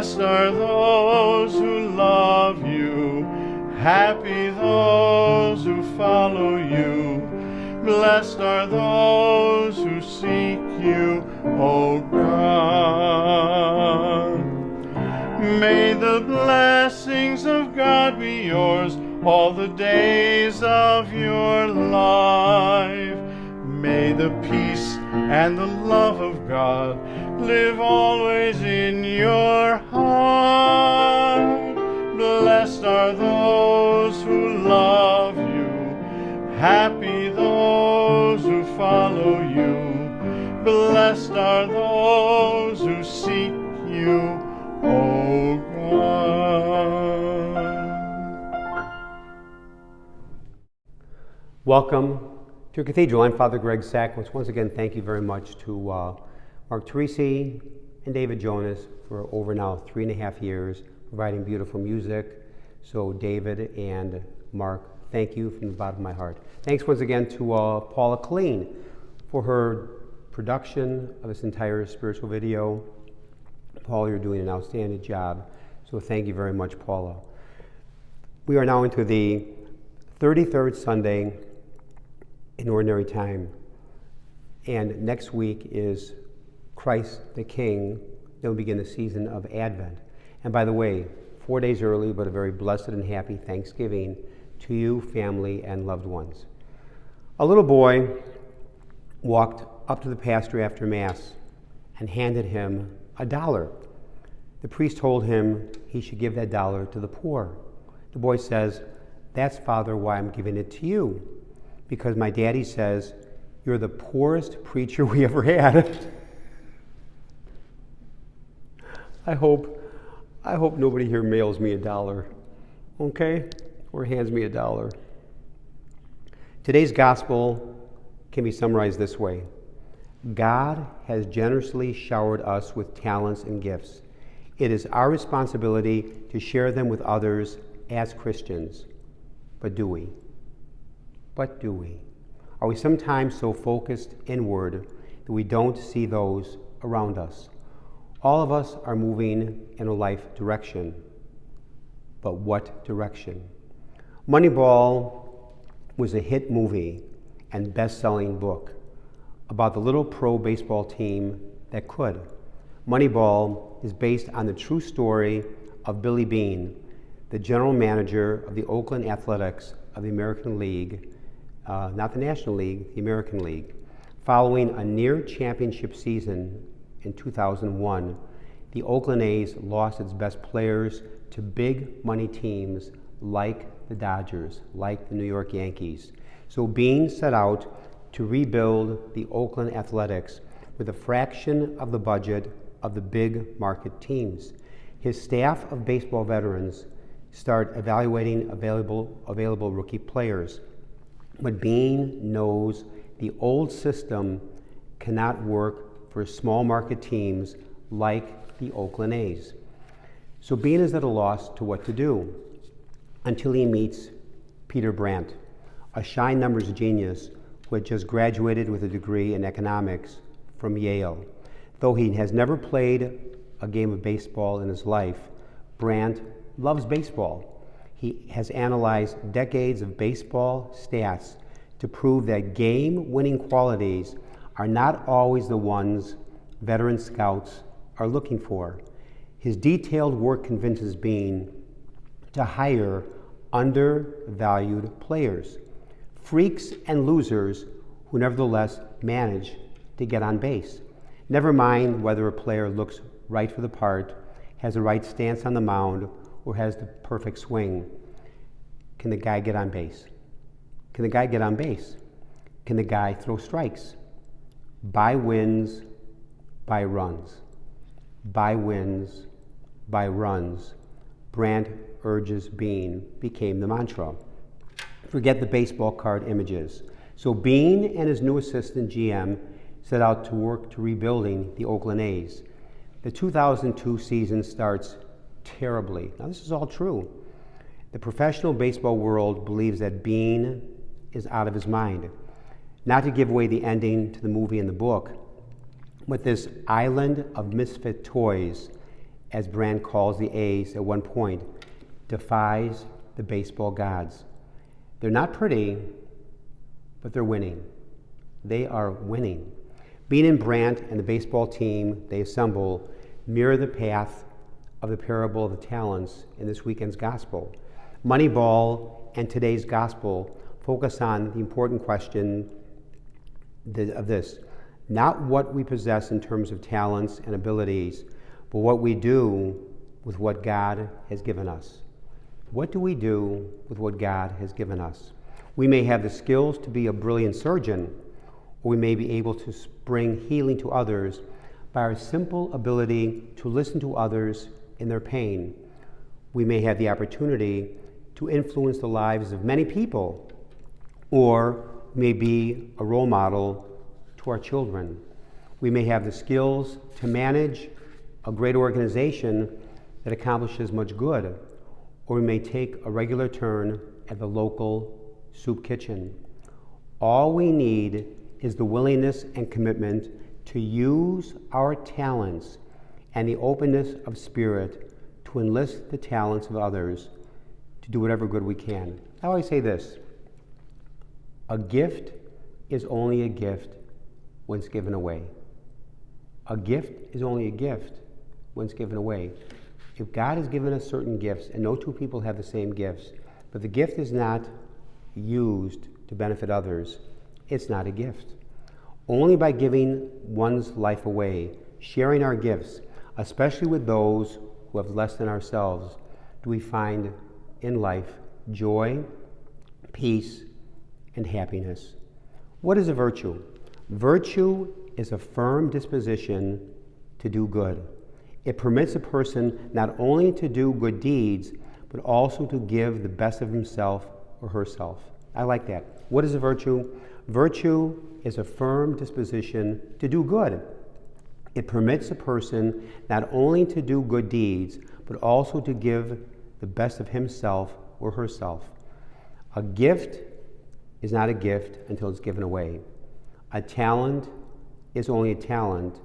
Blessed are those who love you, happy those who follow you. Blessed are those who seek you, O God. May the blessings of God be yours all the days of your life. May the peace and the love of God live always in your heart. Blessed are those who love you, happy those who follow you. Blessed are those who seek you, O God. Welcome to Cathedral. I'm Father Greg Sackwitz. Once again, thank you very much to Mark Teresi and David Jonas for over now 3.5 years providing beautiful music. So David and Mark, thank you from the bottom of my heart. Thanks once again to Paula Kathleen for her production of this entire spiritual video. Paula, you're doing an outstanding job. So thank you very much, Paula. We are now into the 33rd Sunday in Ordinary Time. And next week is Christ the King. Then we begin the season of Advent. And by the way, 4 days early, but a very blessed and happy Thanksgiving to you, family, and loved ones. A little boy walked up to the pastor after Mass and handed him $1. The priest told him he should give that $1 to the poor. The boy says, "That's, Father, why I'm giving it to you, because my daddy says you're the poorest preacher we ever had." I hope nobody here mails me $1, okay? Or hands me $1. Today's gospel can be summarized this way. God has generously showered us with talents and gifts. It is our responsibility to share them with others as Christians. But do we? Are we sometimes so focused inward that we don't see those around us? All of us are moving in a life direction. But what direction? Moneyball was a hit movie and best-selling book about the little pro baseball team that could. Moneyball is based on the true story of Billy Beane, the general manager of the Oakland Athletics of the American League, not the National League, the American League. Following a near championship season in 2001, the Oakland A's lost its best players to big money teams like the Dodgers, like the New York Yankees. So Beane set out to rebuild the Oakland Athletics with a fraction of the budget of the big market teams. His staff of baseball veterans start evaluating available rookie players. But Beane knows the old system cannot work for small market teams like the Oakland A's. So Beane is at a loss to what to do until he meets Peter Brandt, a shy numbers genius who had just graduated with a degree in economics from Yale. Though he has never played a game of baseball in his life, Brandt loves baseball. He has analyzed decades of baseball stats to prove that game-winning qualities are not always the ones veteran scouts are looking for. His detailed work convinces Beane to hire undervalued players, freaks and losers who nevertheless manage to get on base. Never mind whether a player looks right for the part, has the right stance on the mound, or has the perfect swing. Can the guy get on base? Can the guy get on base? Can the guy throw strikes? By wins, by runs. By wins, by runs. Brandt urges Beane became the mantra. Forget the baseball card images. So Beane and his new assistant GM set out to work to rebuilding the Oakland A's. The 2002 season starts terribly. Now this is all true. The professional baseball world believes that Beane is out of his mind. Not to give away the ending to the movie and the book, but this island of misfit toys as Brandt calls the A's at one point, defies the baseball gods. They're not pretty, but they're winning. They are winning. Bean and Brandt and the baseball team they assemble mirror the path of the parable of the talents in this weekend's gospel. Moneyball and today's gospel focus on the important question of this: not what we possess in terms of talents and abilities, but what we do with what God has given us. What do we do with what God has given us? We may have the skills to be a brilliant surgeon, or we may be able to bring healing to others by our simple ability to listen to others in their pain. We may have the opportunity to influence the lives of many people, or may be a role model to our children. We may have the skills to manage a great organization that accomplishes much good, or we may take a regular turn at the local soup kitchen. All we need is the willingness and commitment to use our talents and the openness of spirit to enlist the talents of others to do whatever good we can. I always say this: a gift is only a gift when it's given away. A gift is only a gift when it's given away. If God has given us certain gifts, and no two people have the same gifts, but the gift is not used to benefit others, it's not a gift. Only by giving one's life away, sharing our gifts, especially with those who have less than ourselves, do we find in life joy, peace, and happiness. What is a virtue? Virtue is a firm disposition to do good. It permits a person not only to do good deeds, but also to give the best of himself or herself. I like that. What is a virtue? Virtue is a firm disposition to do good. It permits a person not only to do good deeds, but also to give the best of himself or herself. A gift is not a gift until it's given away. A talent is only a talent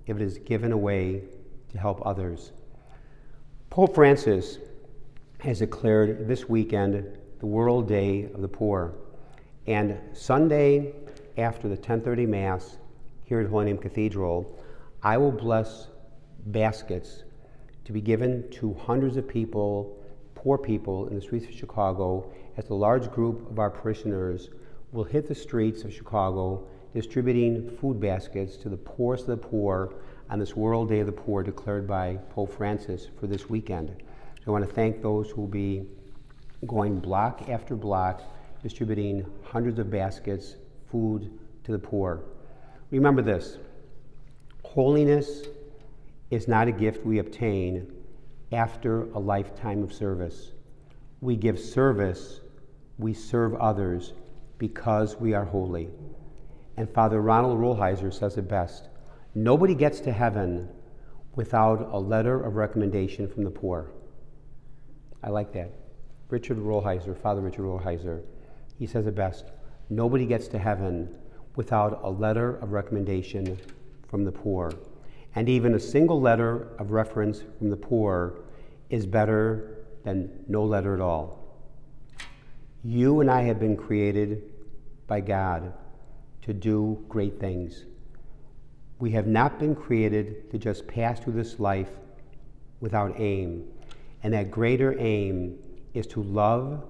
if it is given away to help others. Pope Francis has declared this weekend the World Day of the Poor. And Sunday, after the 10:30 Mass here at Holy Name Cathedral, I will bless baskets to be given to hundreds of people, poor people in the streets of Chicago, as a large group of our parishioners will hit the streets of Chicago distributing food baskets to the poorest of the poor on this World Day of the Poor declared by Pope Francis for this weekend. So I want to thank those who will be going block after block, distributing hundreds of baskets, food to the poor. Remember this: holiness is not a gift we obtain after a lifetime of service. We give service, we serve others because we are holy. And Father Ronald Rolheiser says it best: nobody gets to heaven without a letter of recommendation from the poor. I like that. Richard Rolheiser, Father Richard Rolheiser, he says it best: nobody gets to heaven without a letter of recommendation from the poor. And even a single letter of reference from the poor is better than no letter at all. You and I have been created by God to do great things. We have not been created to just pass through this life without aim. And that greater aim is to love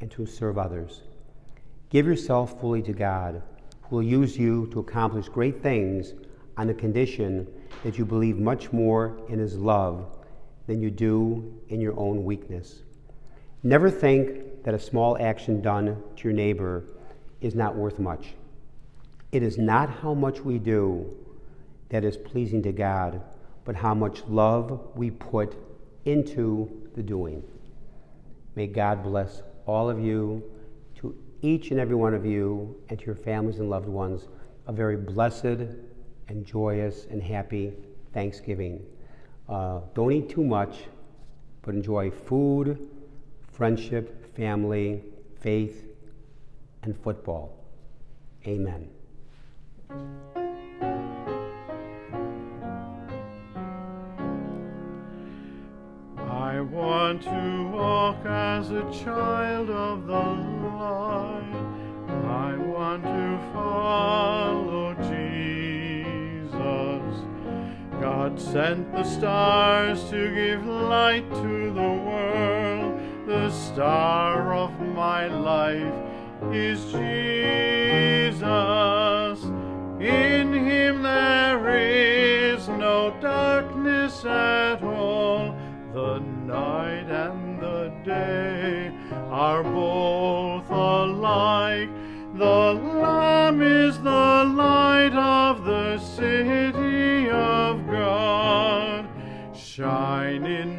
and to serve others. Give yourself fully to God, who will use you to accomplish great things on the condition that you believe much more in His love than you do in your own weakness. Never think that a small action done to your neighbor is not worth much. It is not how much we do that is pleasing to God, but how much love we put into the doing. May God bless all of you, to each and every one of you, and to your families and loved ones, a very blessed and joyous and happy Thanksgiving. Don't eat too much, but enjoy food, friendship, family, faith, and football. Amen. want to walk as a child of the light. I want to follow Jesus. God sent the stars to give light to the world. The star of my life is Jesus. In him there is no darkness at all. The night and the day are both alike. The Lamb is the light of the city of God. Shine in